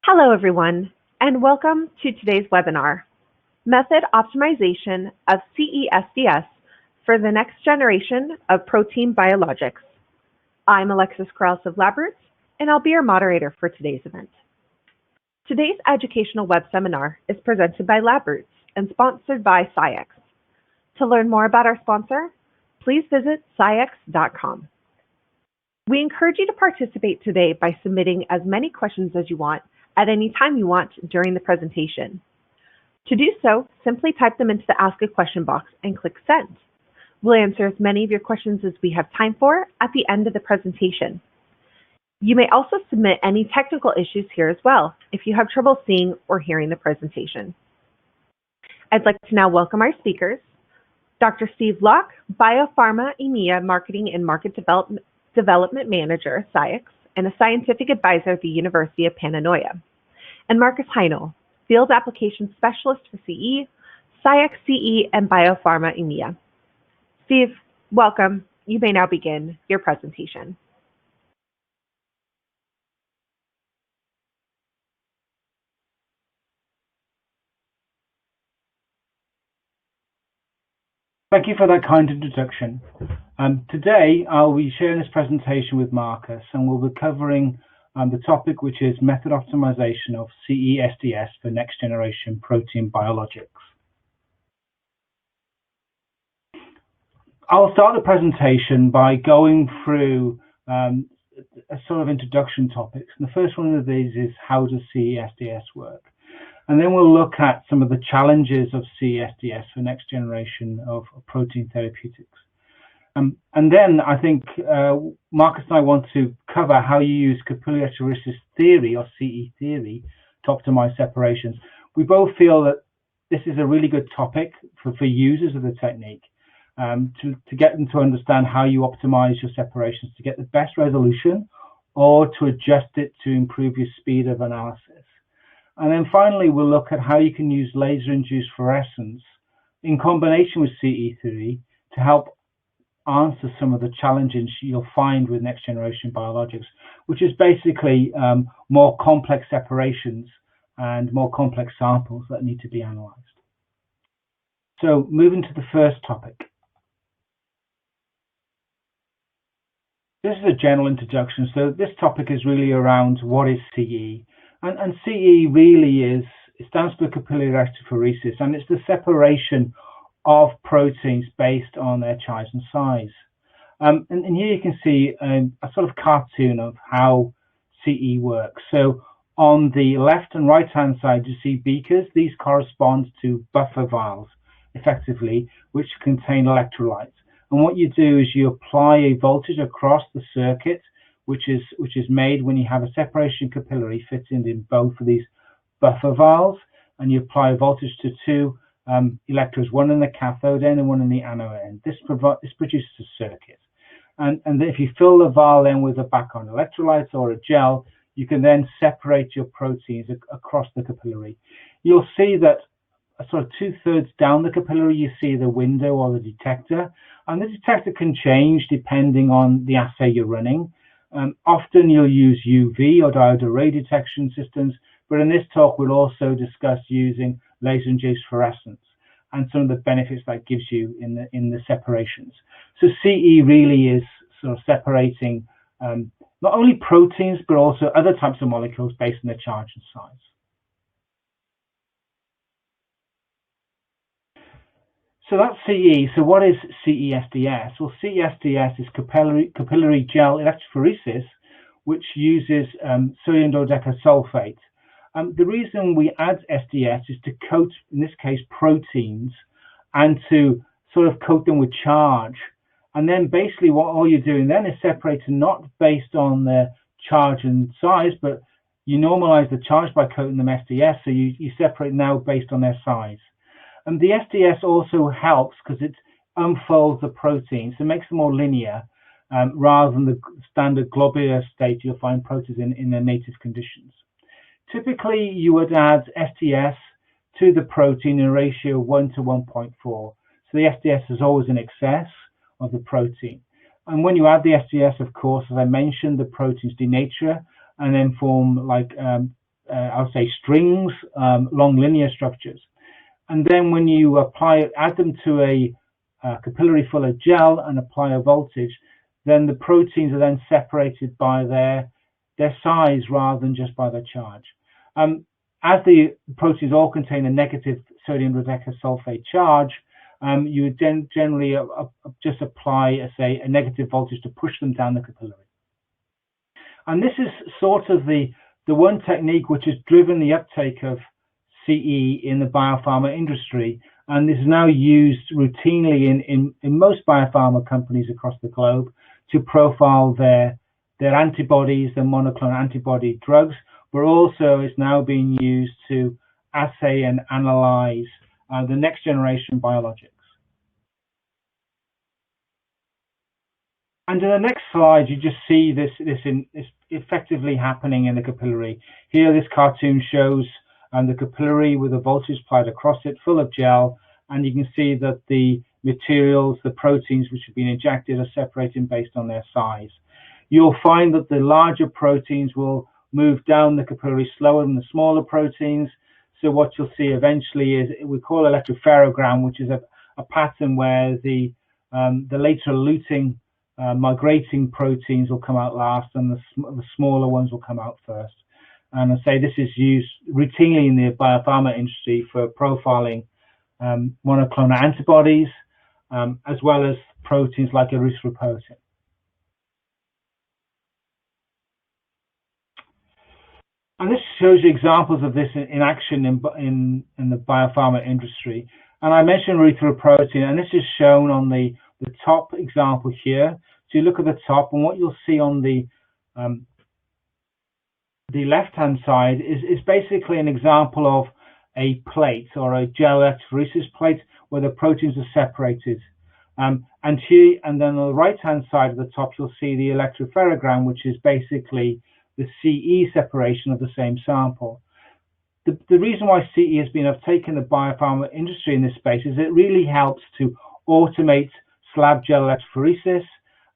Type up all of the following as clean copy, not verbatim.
Hello everyone, and welcome to today's webinar, Method Optimization of CE-SDS for the Next Generation of Protein Biologics. I'm Alexis Krause of LabRoots, and I'll be your moderator for today's event. Today's educational web seminar is presented by LabRoots and sponsored by SCIEX. To learn more about our sponsor, please visit sciex.com. We encourage you to participate today by submitting as many questions as you want at any time you want during the presentation. To do so, simply type them into the Ask a Question box and click Send. We'll answer as many of your questions as we have time for at the end of the presentation. You may also submit any technical issues here as well if you have trouble seeing or hearing the presentation. I'd like to now welcome our speakers, Dr. Steve Locke, Biopharma EMEA Marketing and Market Development Manager, SCIEX, and a scientific advisor at the University of Pananoia, and Marcus Heinl, Field Applications Specialist for CE, SCIEX CE, and Biopharma EMEA. Steve, welcome. You may now begin your presentation. Thank you for that kind introduction. Today, I'll be sharing this presentation with Marcus, and we'll be covering the topic, which is method optimization of CE-SDS for next generation protein biologics. I'll start the presentation by going through a sort of introduction topics. And the first one of these is, how does CE-SDS work? And then we'll look at some of the challenges of CE-SDS for next generation of protein therapeutics. And then I think Marcus and I want to cover how you use capillary electrophoresis theory, or CE theory, to optimize separations. We both feel that this is a really good topic for users of the technique, to get them to understand how you optimize your separations to get the best resolution, or to adjust it to improve your speed of analysis. And then finally, we'll look at how you can use laser-induced fluorescence in combination with CE theory to help answer some of the challenges you'll find with next generation biologics, which is basically more complex separations and more complex samples that need to be analyzed. So moving to the first topic. This is a general introduction. So this topic is really around what is CE. And CE really it stands for capillary electrophoresis, and it's the separation of proteins based on their size and size. And here you can see a sort of cartoon of how CE works. So on the left and right hand side, you see beakers. These correspond to buffer vials, effectively, which contain electrolytes. And what you do is you apply a voltage across the circuit, which is made when you have a separation capillary fitted in both of these buffer vials, and you apply a voltage to two electrodes, one in the cathode end and one in the anode end. This produces a circuit. And if you fill the vial then with a background electrolyte or a gel, you can then separate your proteins across the capillary. You'll see that sort of 2/3 down the capillary, you see the window or the detector. And the detector can change depending on the assay you're running. Often you'll use UV or diode array detection systems, but in this talk we'll also discuss using laser-induced fluorescence and some of the benefits that gives you in the separations. So CE really is sort of separating not only proteins but also other types of molecules based on their charge and size. So that's CE. So what is CE-SDS? Well, CE-SDS is capillary gel electrophoresis, which uses sodium dodecasulfate. The reason we add SDS is to coat, in this case, proteins, and to sort of coat them with charge. And then basically what all you're doing then is separating not based on their charge and size, but you normalize the charge by coating them SDS, so you separate now based on their size. And the SDS also helps because it unfolds the proteins, so it makes them more linear rather than the standard globular state you'll find proteins in their native conditions. Typically, you would add SDS to the protein in a ratio of 1 to 1.4. So the SDS is always in excess of the protein. And when you add the SDS, of course, as I mentioned, the proteins denature and then form like I'll say strings, long linear structures. And then when you add them to a capillary full of gel and apply a voltage, then the proteins are then separated by their size rather than just by their charge. As the proteins all contain a negative sodium dodecasulfate charge, you would generally just apply, say, a negative voltage to push them down the capillary. And this is sort of the one technique which has driven the uptake of CE in the biopharma industry, and is now used routinely in most biopharma companies across the globe to profile their antibodies, their monoclonal antibody drugs, but also is now being used to assay and analyze the next generation biologics. And in the next slide, you just see this effectively happening in the capillary. Here, this cartoon shows the capillary with a voltage applied across it, full of gel, and you can see that the materials, the proteins which have been injected, are separating based on their size. You'll find that the larger proteins will move down the capillary slower than the smaller proteins. So what you'll see eventually is we call electrophoregram, which is a pattern where the later eluting migrating proteins will come out last, and the smaller ones will come out first. And I say this is used routinely in the biopharma industry for profiling monoclonal antibodies, as well as proteins like erythropoietin. And this shows you examples of this in action in the biopharma industry. And I mentioned erythropoietin, and this is shown on the top example here. So you look at the top, and what you'll see on the left-hand side is basically an example of a plate or a gel electrophoresis plate where the proteins are separated. And then on the right-hand side of the top, you'll see the electrophoregram, which is basically the CE separation of the same sample. The reason why CE has been uptaken in the biopharma industry in this space is it really helps to automate slab gel electrophoresis.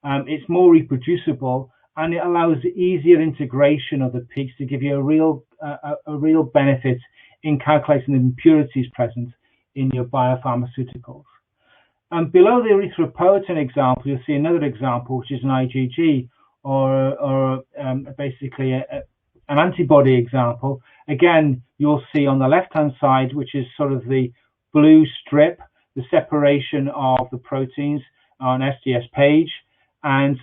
It's more reproducible, and it allows easier integration of the peaks to give you a real benefit in calculating the impurities present in your biopharmaceuticals. And below the erythropoietin example, you'll see another example, which is an IgG, or basically an antibody example. Again, you'll see on the left-hand side, which is sort of the blue strip, the separation of the proteins on SDS page, and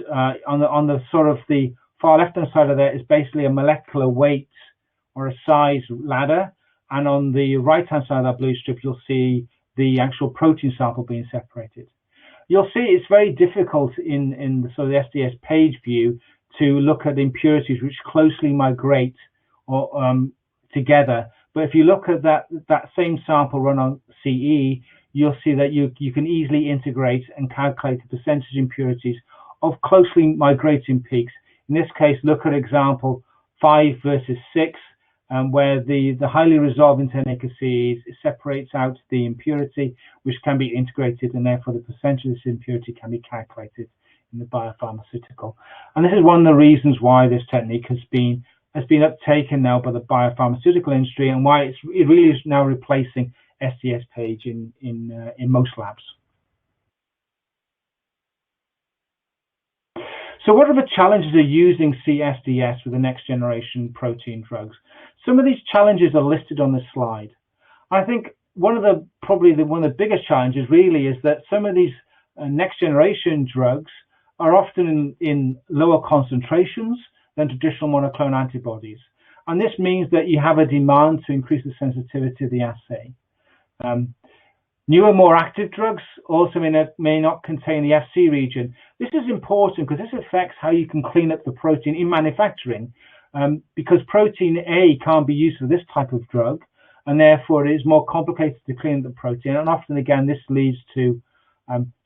on the sort of the far left-hand side of that is basically a molecular weight or a size ladder, and on the right-hand side of that blue strip, you'll see the actual protein sample being separated. You'll see it's very difficult in the sort of the SDS page view to look at impurities which closely migrate or together. But if you look at that same sample run on CE, you'll see that you can easily integrate and calculate the percentage impurities of closely migrating peaks. In this case, look at example 5 versus 6, where the highly resolving 10-acre CEs separates out the impurity, which can be integrated, and therefore the percentage of this impurity can be calculated in the biopharmaceutical. And this is one of the reasons why this technique has been uptaken now by the biopharmaceutical industry, and why it really is now replacing SDS page in most labs. So what are the challenges of using CE-SDS with the next generation protein drugs? Some of these challenges are listed on this slide. I think one of the biggest challenges really is that some of these next generation drugs are often in lower concentrations than traditional monoclonal antibodies. And this means that you have a demand to increase the sensitivity of the assay. Newer, more active drugs also may not contain the FC region. This is important because this affects how you can clean up the protein in manufacturing, because protein A can't be used for this type of drug, and therefore it is more complicated to clean the protein. And often, again, this leads to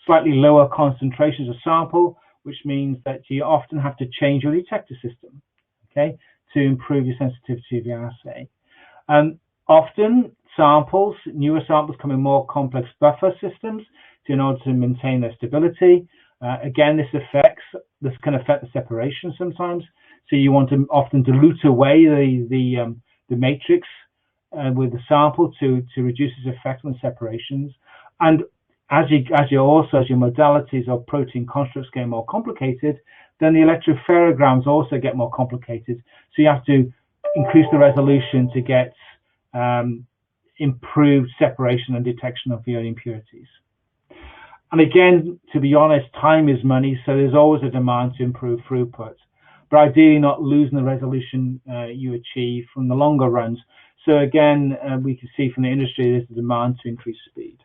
slightly lower concentrations of sample, which means that you often have to change your detector system, okay, to improve your sensitivity of your assay. Often, newer samples come in more complex buffer systems in order to maintain their stability. Again, this can affect the separation sometimes. So you want to often dilute away the matrix with the sample to reduce its effect on separations. And as your modalities of protein constructs get more complicated, then the electropherograms also get more complicated. So you have to increase the resolution to get improved separation and detection of the impurities. And again, to be honest, time is money, so there's always a demand to improve throughput, but ideally not losing the resolution you achieve from the longer runs. So again, we can see from the industry there's a demand to increase speed.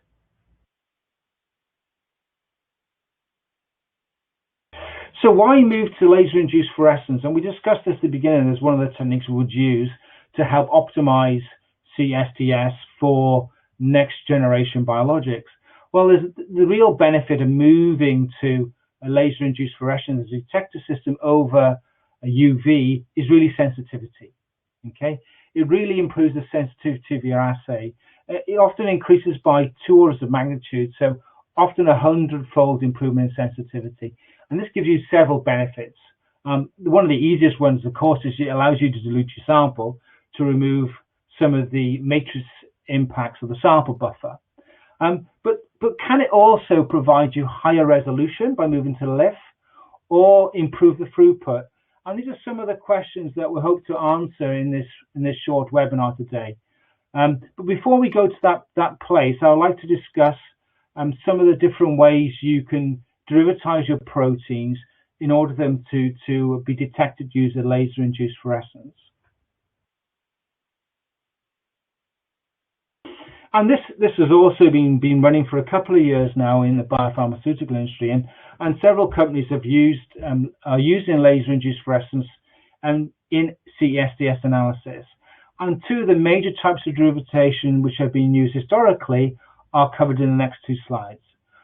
So why move to laser-induced fluorescence? And we discussed this at the beginning as one of the techniques we would use to help optimize CE-SDS for next generation biologics. Well, there's the real benefit of moving to a laser-induced fluorescence detector system over a UV is really sensitivity. Okay, it really improves the sensitivity of your assay. It often increases by 2 orders of magnitude, so often 100-fold improvement in sensitivity. And this gives you several benefits. One of the easiest ones, of course, is it allows you to dilute your sample to remove some of the matrix impacts of the sample buffer. But can it also provide you higher resolution by moving to the LIF, or improve the throughput? And these are some of the questions that we hope to answer in this short webinar today. But before we go to that place, I would like to discuss some of the different ways you can derivatize your proteins in order for them to be detected using laser-induced fluorescence. And this has also been running for a couple of years now in the biopharmaceutical industry, and several companies have are using laser-induced fluorescence in CE-SDS analysis. And 2 of the major types of derivatization which have been used historically are covered in the next 2 slides.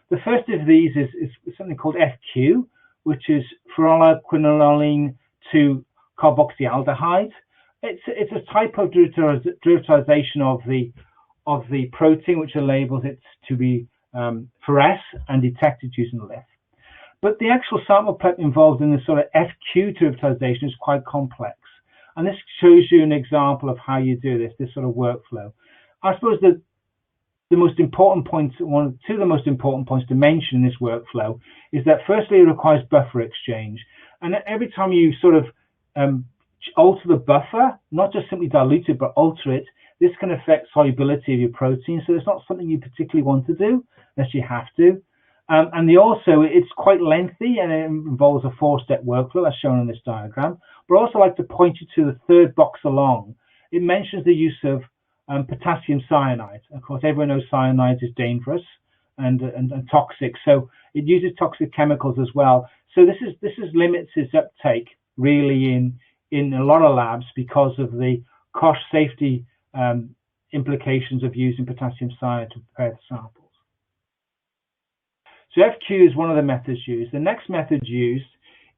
The first of these is something called FQ, which is phenylalanine to carboxyaldehyde. It's a type of derivatization of the protein, which enables it to be fluoresce and detected using the LIF. But the actual sample prep involved in this sort of FQ derivatization is quite complex. And this shows you an example of how you do this sort of workflow. I suppose that the most important points, two of the most important points to mention in this workflow is that firstly, it requires buffer exchange. And every time you sort of alter the buffer, not just simply dilute it, but alter it, this can affect solubility of your protein. So it's not something you particularly want to do unless you have to. And it's quite lengthy, and it involves a 4-step workflow as shown in this diagram. But I also like to point you to the 3rd box along. It mentions the use of potassium cyanide. Of course, everyone knows cyanide is dangerous and toxic, so it uses toxic chemicals as well. So this limits its uptake really in a lot of labs because of the cost safety implications of using potassium cyanide to prepare the samples. So FQ is one of the methods used. The next method used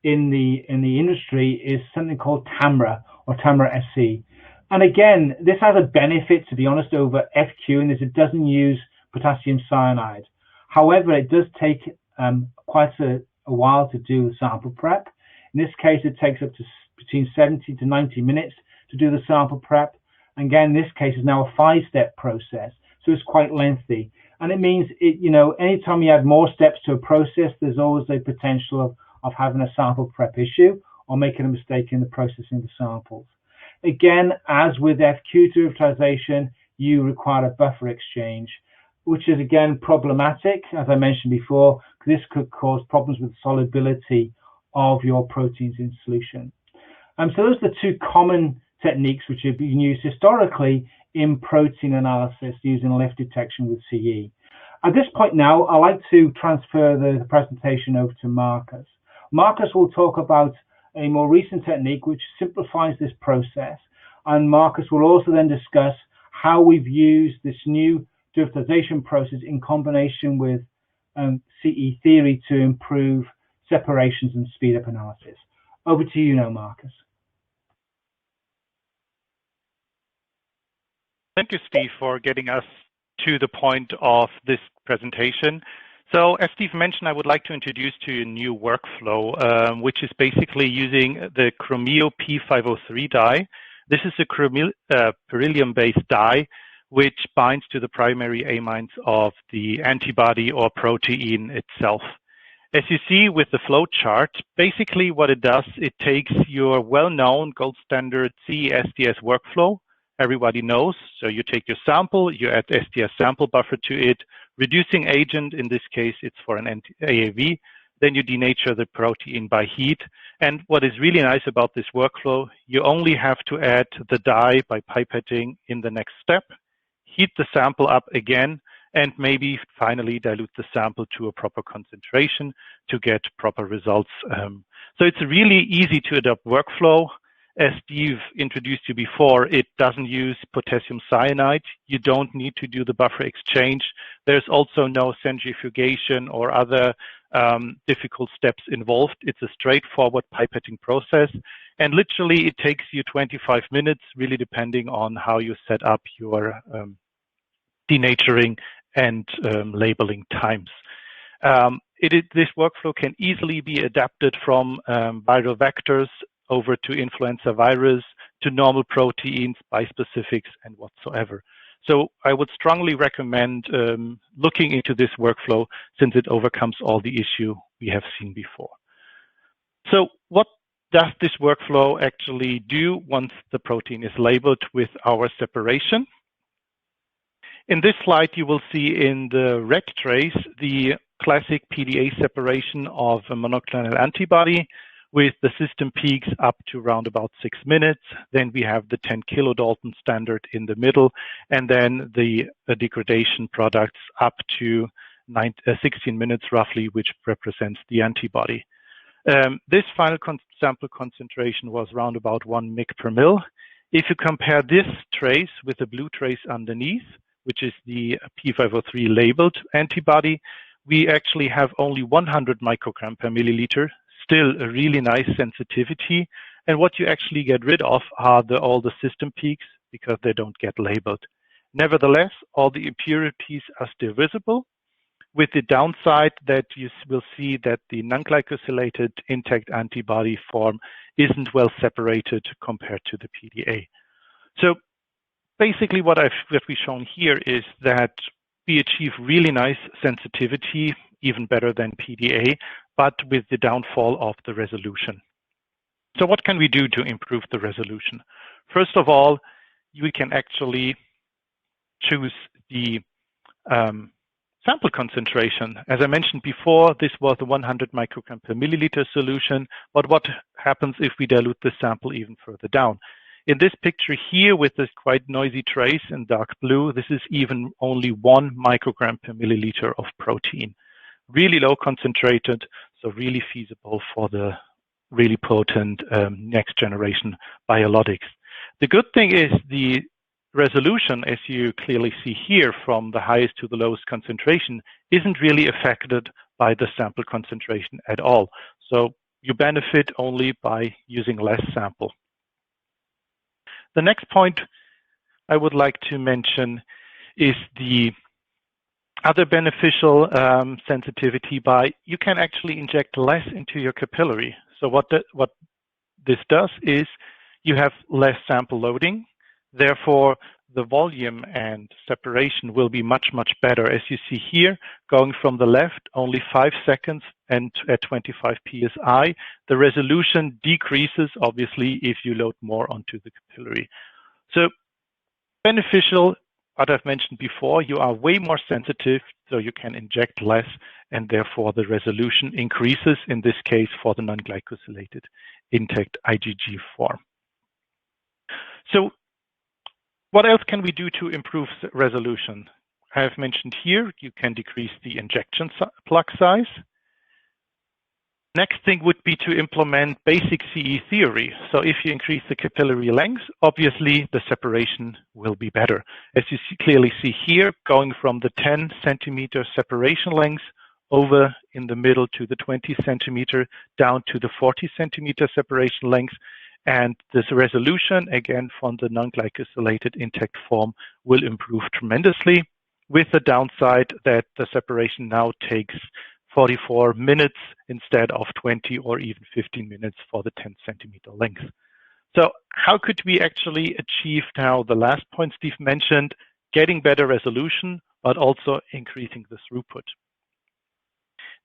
in the industry is something called TAMRA or TAMRA SC. And again, this has a benefit, to be honest, over FQ, in that it doesn't use potassium cyanide. However, it does take quite a while to do the sample prep. In this case, it takes up to between 70 to 90 minutes to do the sample prep. And again, this case is now a 5-step process, so it's quite lengthy. And it means, anytime you add more steps to a process, there's always a potential of having a sample prep issue or making a mistake in the processing of the samples. Again, as with FQ derivatization, you require a buffer exchange, which is again problematic, as I mentioned before, because this could cause problems with the solubility of your proteins in solution. So those are the 2 common techniques which have been used historically in protein analysis using LIF detection with CE. At this point now, I'd like to transfer the presentation over to Marcus. Marcus will talk about a more recent technique which simplifies this process, and Marcus will also then discuss how we've used this new derivatization process in combination with CE theory to improve separations and speed up analysis. Over to you now, Marcus. Thank you, Steve, for getting us to the point of this presentation. So as Steve mentioned, I would like to introduce to you a new workflow, which is basically using the Chromeo P503 dye. This is a beryllium-based dye which binds to the primary amines of the antibody or protein itself. As you see with the flow chart, basically what it does, it takes your well-known gold standard CE-SDS workflow, everybody knows. So you take your sample, you add SDS sample buffer to it, reducing agent, in this case it's for an AAV, then you denature the protein by heat. And what is really nice about this workflow, you only have to add the dye by pipetting in the next step, heat the sample up again, and maybe finally dilute the sample to a proper concentration to get proper results. So it's a really easy to adopt workflow. As Steve introduced you before, it doesn't use potassium cyanide. You don't need to do the buffer exchange. There's also no centrifugation or other difficult steps involved. It's a straightforward pipetting process. And literally it takes you 25 minutes, really depending on how you set up your denaturing and labeling times. This workflow can easily be adapted from viral vectors over to influenza virus, to normal proteins, bispecifics, and whatsoever. So I would strongly recommend looking into this workflow since it overcomes all the issue we have seen before. So what does this workflow actually do once the protein is labeled with our separation? In this slide, you will see in the red trace the classic PDA separation of a monoclonal antibody with the system peaks up to around about 6 minutes. Then we have the 10 kilodalton standard in the middle, and then the degradation products up to 16 minutes roughly, which represents the antibody. This final sample concentration was around about 1 mg per mil. If you compare this trace with the blue trace underneath, which is the P503 labeled antibody, we actually have only 100 microgram per milliliter, still a really nice sensitivity. And what you actually get rid of are all the system peaks because they don't get labeled. Nevertheless, all the impurities are still visible, with the downside that you will see that the non-glycosylated intact antibody form isn't well separated compared to the PDA. So basically what we've shown here is that we achieve really nice sensitivity, even better than PDA, but with the downfall of the resolution. So what can we do to improve the resolution? First of all, we can actually choose the sample concentration. As I mentioned before, this was the 100 microgram per milliliter solution, but what happens if we dilute the sample even further down? In this picture here with this quite noisy trace in dark blue, this is even only 1 microgram per milliliter of protein. Really low concentrated, so really feasible for the really potent next generation biologics. The good thing is the resolution, as you clearly see here from the highest to the lowest concentration, isn't really affected by the sample concentration at all. So you benefit only by using less sample. The next point I would like to mention is the other beneficial sensitivity by you can actually inject less into your capillary. So what this does is you have less sample loading. Therefore, the volume and separation will be much, much better. As you see here, going from the left, only 5 seconds and at 25 psi, the resolution decreases, obviously, if you load more onto the capillary. So beneficial, what I've mentioned before, you are way more sensitive, so you can inject less, and therefore the resolution increases, in this case, for the non-glycosylated intact IgG form. So what else can we do to improve resolution? I have mentioned here, you can decrease the injection plug size. Next thing would be to implement basic CE theory. So if you increase the capillary length, obviously the separation will be better. As you clearly see here, going from the 10 centimeter separation length over in the middle to the 20 centimeter down to the 40 centimeter separation length. And this resolution, again, from the non-glycosylated intact form will improve tremendously, with the downside that the separation now takes 44 minutes instead of 20 or even 15 minutes for the 10 centimeter length. So how could we actually achieve now the last point Steve mentioned, getting better resolution, but also increasing the throughput?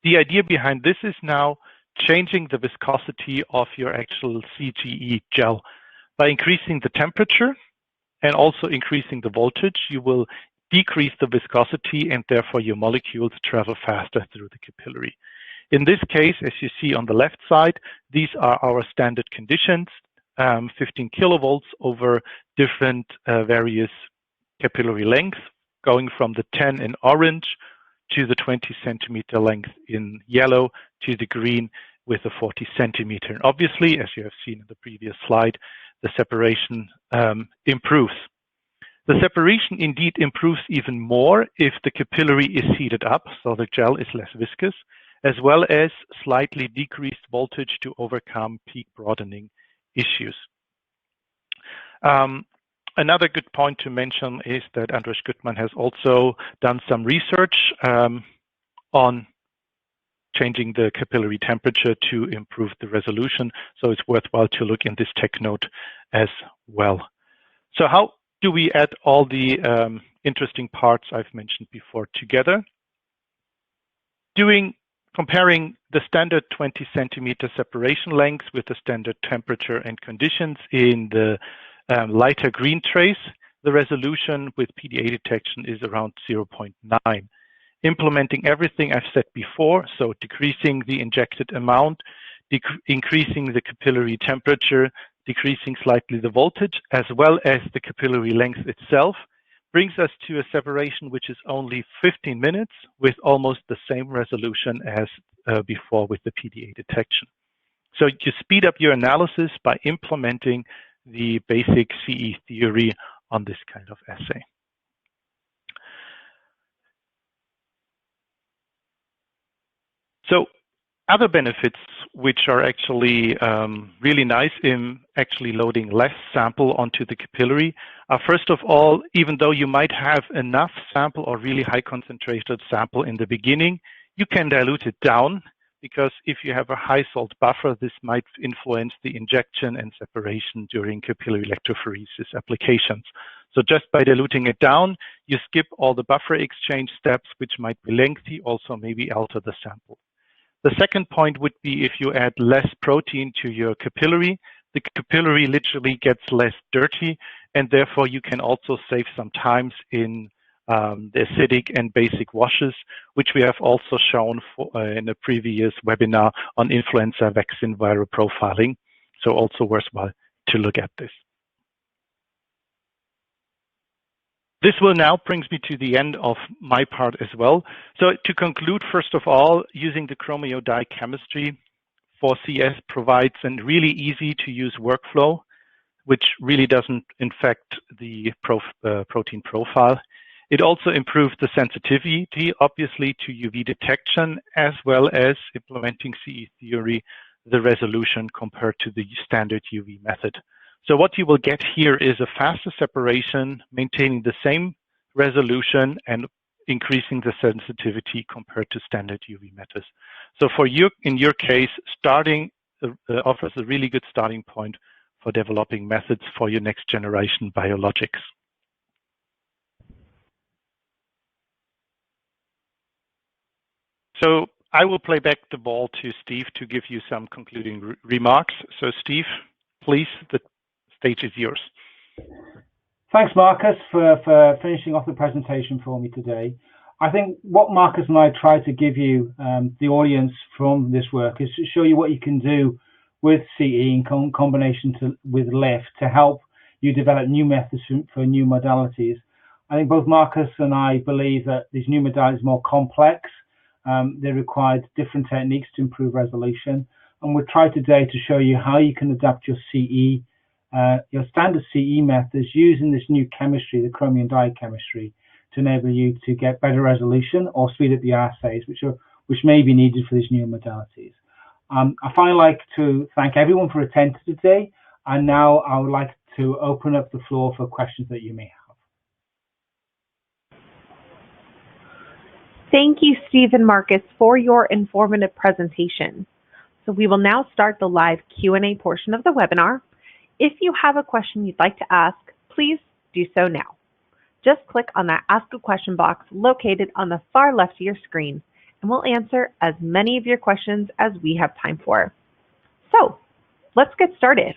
The idea behind this is now changing the viscosity of your actual CGE gel. By increasing the temperature and also increasing the voltage, you will decrease the viscosity and therefore your molecules travel faster through the capillary. In this case, as you see on the left side, these are our standard conditions, 15 kilovolts over different various capillary lengths, going from the 10 in orange to the 20 centimeter length in yellow to the green with the 40 centimeter. And obviously, as you have seen in the previous slide, the separation improves. The separation indeed improves even more if the capillary is heated up, so the gel is less viscous, as well as slightly decreased voltage to overcome peak broadening issues. Another good point to mention is that Andres Gutmann has also done some research on changing the capillary temperature to improve the resolution, so it's worthwhile to look in this tech note as well. So how do we add all the interesting parts I've mentioned before together? Comparing the standard 20 centimeter separation length with the standard temperature and conditions in the lighter green trace, the resolution with PDA detection is around 0.9. Implementing everything I've said before, so decreasing the injected amount, increasing the capillary temperature, decreasing slightly the voltage, as well as the capillary length itself, brings us to a separation which is only 15 minutes with almost the same resolution as before with the PDA detection. So you speed up your analysis by implementing the basic CE theory on this kind of assay. So other benefits which are actually really nice in actually loading less sample onto the capillary are, first of all, even though you might have enough sample or really high concentrated sample in the beginning, you can dilute it down, because if you have a high salt buffer, this might influence the injection and separation during capillary electrophoresis applications. So just by diluting it down, you skip all the buffer exchange steps, which might be lengthy, also maybe alter the sample. The second point would be if you add less protein to your capillary, the capillary literally gets less dirty, and therefore you can also save some times in the acidic and basic washes, which we have also shown in a previous webinar on influenza vaccine viral profiling. So also worthwhile to look at this. This will now brings me to the end of my part as well. So to conclude, first of all, using the Chromeo dye chemistry for CS provides a really easy to use workflow, which really doesn't infect the protein profile. It also improves the sensitivity, obviously, to UV detection, as well as implementing CE theory, the resolution compared to the standard UV method. So what you will get here is a faster separation, maintaining the same resolution and increasing the sensitivity compared to standard UV methods. So for you, in your case, starting offers a really good starting point for developing methods for your next generation biologics. So I will play back the ball to Steve to give you some concluding remarks. So Steve, please, the stage is yours. Thanks, Marcus, for finishing off the presentation for me today. I think what Marcus and I tried to give you, the audience from this work, is to show you what you can do with CE in combination with LIF to help you develop new methods for new modalities. I think both Marcus and I believe that these new modalities are more complex. They require different techniques to improve resolution. And we'll try today to show you how you can adapt your CE, your standard CE methods using this new chemistry, the Chromeo dye chemistry, to enable you to get better resolution or speed up the assays, which may be needed for these new modalities. I finally like to thank everyone for attending today. And now I would like to open up the floor for questions that you may have. Thank you, Steve and Marcus, for your informative presentation. So we will now start the live Q&A portion of the webinar. If you have a question you'd like to ask, please do so now. Just click on that Ask a Question box located on the far left of your screen, and we'll answer as many of your questions as we have time for. So, let's get started.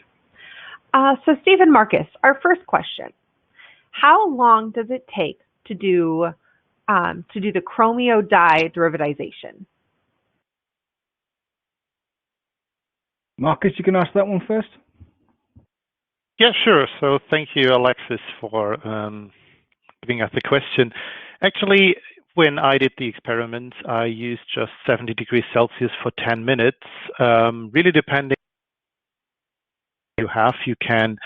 So Steve and Marcus, our first question. How long does it take to do the Chromeo dye derivatization? Marcus, you can ask that one first. Yeah, sure. So thank you, Alexis, for giving us the question. Actually, when I did the experiment, I used just 70 degrees Celsius for 10 minutes. Really depending on what you can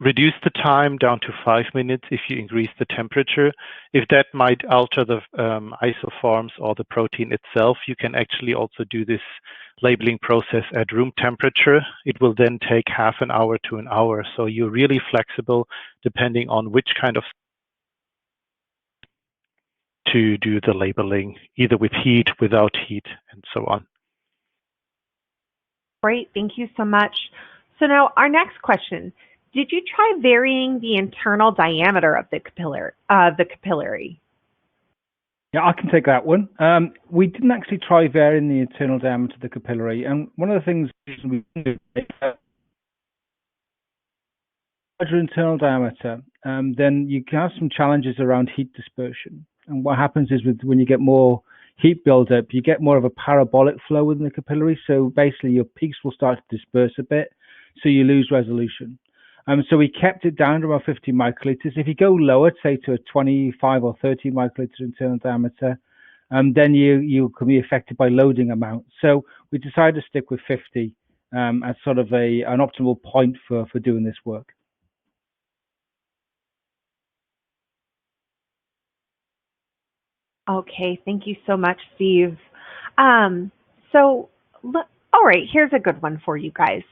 reduce the time down to 5 minutes if you increase the temperature. If that might alter the isoforms or the protein itself, you can actually also do this labeling process at room temperature. It will then take half an hour to an hour. So you're really flexible depending on which kind of to do the labeling, either with heat, without heat, and so on. Great, thank you so much. So now our next question. Did you try varying the internal diameter of the capillary? Yeah, I can take that one. We didn't actually try varying the internal diameter of the capillary, and one of the things we do is larger internal diameter, then you can have some challenges around heat dispersion. And what happens is when you get more heat buildup, you get more of a parabolic flow within the capillary. So basically your peaks will start to disperse a bit, so you lose resolution. So we kept it down to about 50 microliters. If you go lower, say to a 25 or 30 microliter internal diameter, then you can be affected by loading amount. So we decided to stick with 50 as sort of an optimal point for doing this work. Okay, thank you so much, Steve. All right, here's a good one for you guys.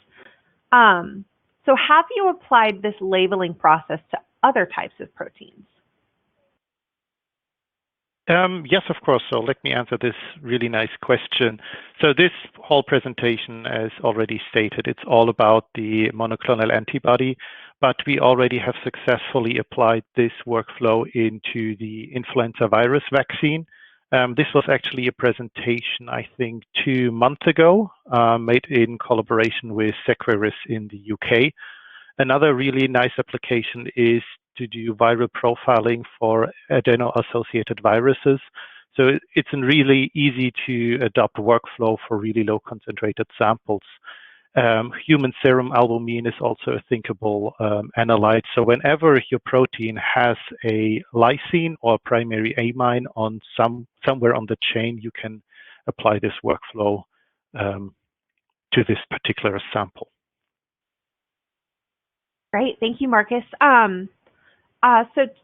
So have you applied this labeling process to other types of proteins? Yes, of course. So let me answer this really nice question. So this whole presentation, as already stated, it's all about the monoclonal antibody, but we already have successfully applied this workflow into the influenza virus vaccine. This was actually a presentation, I think, 2 months ago, made in collaboration with SCIEX in the UK. Another really nice application is to do viral profiling for adeno-associated viruses. So it's a really easy to adopt workflow for really low concentrated samples. Human serum albumin is also a thinkable analyte. So whenever your protein has a lysine or primary amine on somewhere on the chain, you can apply this workflow to this particular sample. Great, thank you, Marcus. So it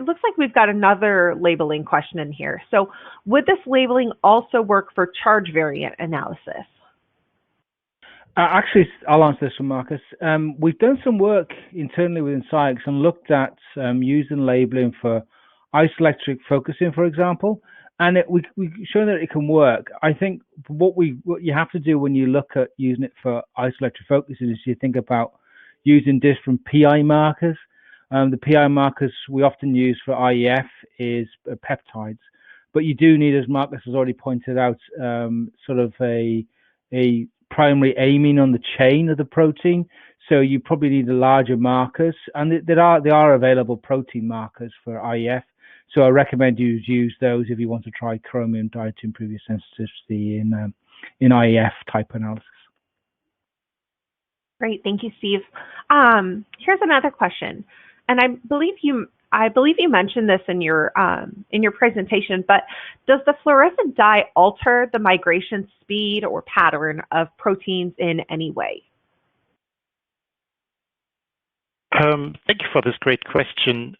looks like we've got another labeling question in here. So would this labeling also work for charge variant analysis? Actually, I'll answer this one, Marcus. We've done some work internally within SCIEX and looked at using labeling for isoelectric focusing, for example, and we've shown that it can work. I think what you have to do when you look at using it for isoelectric focusing is you think about using different PI markers. The PI markers we often use for IEF is peptides, but you do need, as Marcus has already pointed out, sort of a primary amine on the chain of the protein. So you probably need the larger markers, and there are available protein markers for IEF. So I recommend you use those if you want to try chromium dye to improve your sensitivity in IEF type analysis. Great, thank you, Steve. Here's another question, and I believe you mentioned this in your presentation, but does the fluorescent dye alter the migration speed or pattern of proteins in any way? Thank you for this great question.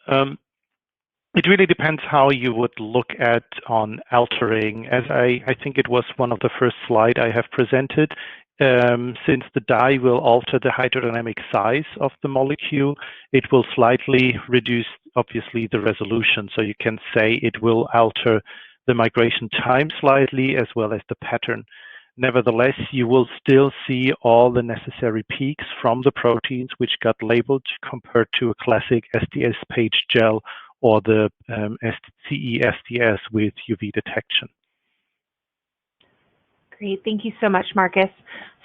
It really depends how you would look at on altering. As I think it was one of the first slides I have presented, since the dye will alter the hydrodynamic size of the molecule, it will slightly reduce, obviously, the resolution. So you can say it will alter the migration time slightly as well as the pattern. Nevertheless, you will still see all the necessary peaks from the proteins which got labeled compared to a classic SDS page gel or the CE-SDS with UV detection. Great, thank you so much, Marcus.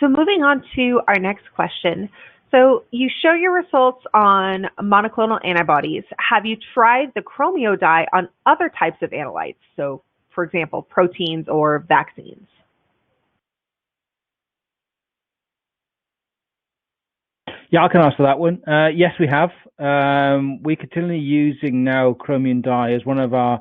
So moving on to our next question. So you show your results on monoclonal antibodies. Have you tried the Chromeo dye on other types of analytes? So, for example, proteins or vaccines? Yeah, I can answer that one. Yes, we have. We're continually using now Chromium dye as one of our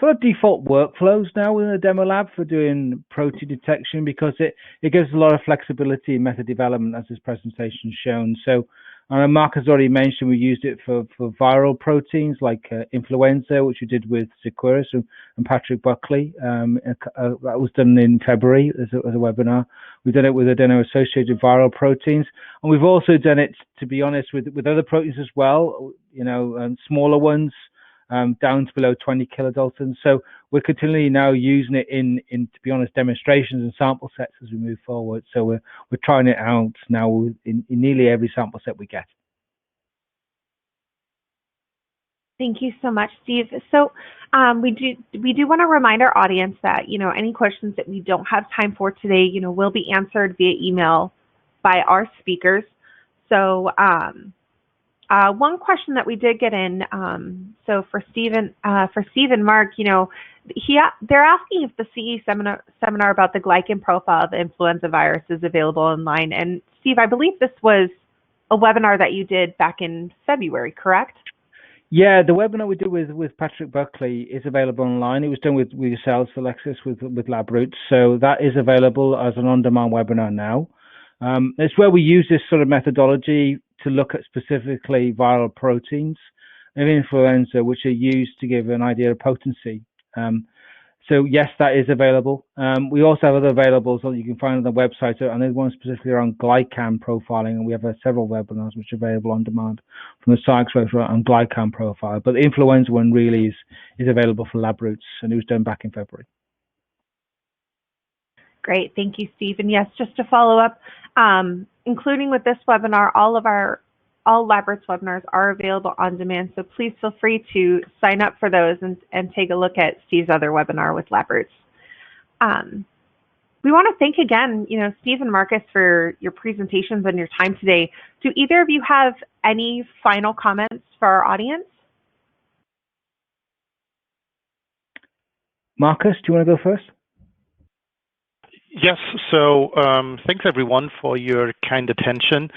sort of default workflows now in the demo lab for doing protein detection, because it gives a lot of flexibility in method development, as this presentation has shown. So Mark has already mentioned we used it for viral proteins like influenza, which we did with Sequoia and Patrick Buckley. That was done in February as a webinar. We've done it with adeno-associated viral proteins, and we've also done it, to be honest, with other proteins as well, smaller ones, down to below 20 kilodaltons. So we're continually now using it in to be honest, demonstrations and sample sets as we move forward. So we're trying it out now in nearly every sample set we get. Thank you so much, Steve. So we do want to remind our audience that any questions that we don't have time for today, will be answered via email by our speakers. So one question that we did get in, so for Steve and Mark, they're asking if the CE seminar about the glycan profile of the influenza virus is available online. And Steve, I believe this was a webinar that you did back in February, correct? Yeah, the webinar we did with Patrick Buckley is available online. It was done with yourselves, Alexis, with LabRoots. So that is available as an on-demand webinar now. It's where we use this sort of methodology to look at specifically viral proteins of influenza, which are used to give an idea of potency. So yes, that is available. We also have other availables that you can find on the website, and there's one specifically around glycan profiling, and we have several webinars which are available on demand from the SCIEX website on glycan profile. But the influenza one really is available for LabRoots, and it was done back in February. Great, thank you, Steve. And yes, just to follow up, including with this webinar, all LabRoots webinars are available on demand, so please feel free to sign up for those and take a look at Steve's other webinar with LabRoots. We want to thank again, Steve and Marcus, for your presentations and your time today. Do either of you have any final comments for our audience? Marcus, do you want to go first? Yes, so thanks everyone for your kind attention,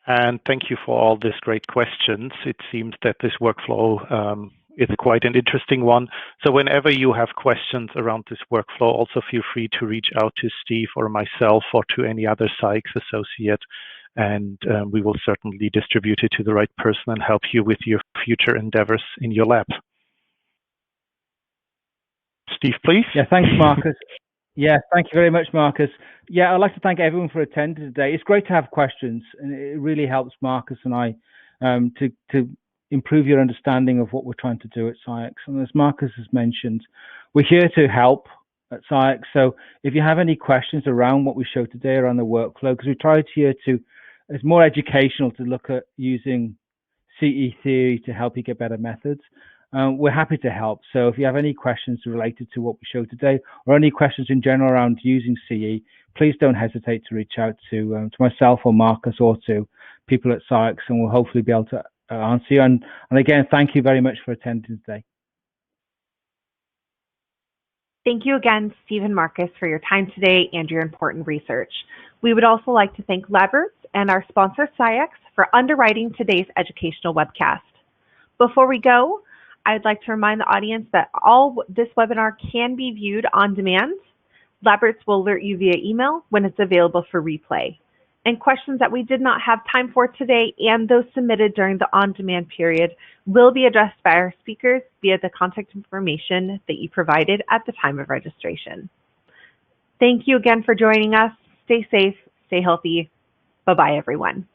and thank you for all these great questions. It seems that this workflow is quite an interesting one. So whenever you have questions around this workflow, also feel free to reach out to Steve or myself or to any other CCIEX associate, and we will certainly distribute it to the right person and help you with your future endeavors in your lab. Steve, please. Yeah, thanks, Marcus. Yeah, thank you very much, Marcus. Yeah, I'd like to thank everyone for attending today. It's great to have questions, and it really helps Marcus and I to improve your understanding of what we're trying to do at CCIEX. And as Marcus has mentioned, we're here to help at CCIEX. So if you have any questions around what we showed today around the workflow, because we tried here it's more educational to look at using CE theory to help you get better methods. We're happy to help. So if you have any questions related to what we showed today, or any questions in general around using CE, please don't hesitate to reach out to myself or Marcus or to people at CCIEX, and we'll hopefully be able to answer you. And again, thank you very much for attending today. Thank you again, Steve and Marcus, for your time today and your important research. We would also like to thank LabRoots and our sponsor, CCIEX, for underwriting today's educational webcast. Before we go, I'd like to remind the audience that this webinar can be viewed on demand. LabRoots will alert you via email when it's available for replay. And questions that we did not have time for today and those submitted during the on-demand period will be addressed by our speakers via the contact information that you provided at the time of registration. Thank you again for joining us. Stay safe, stay healthy. Bye-bye, everyone.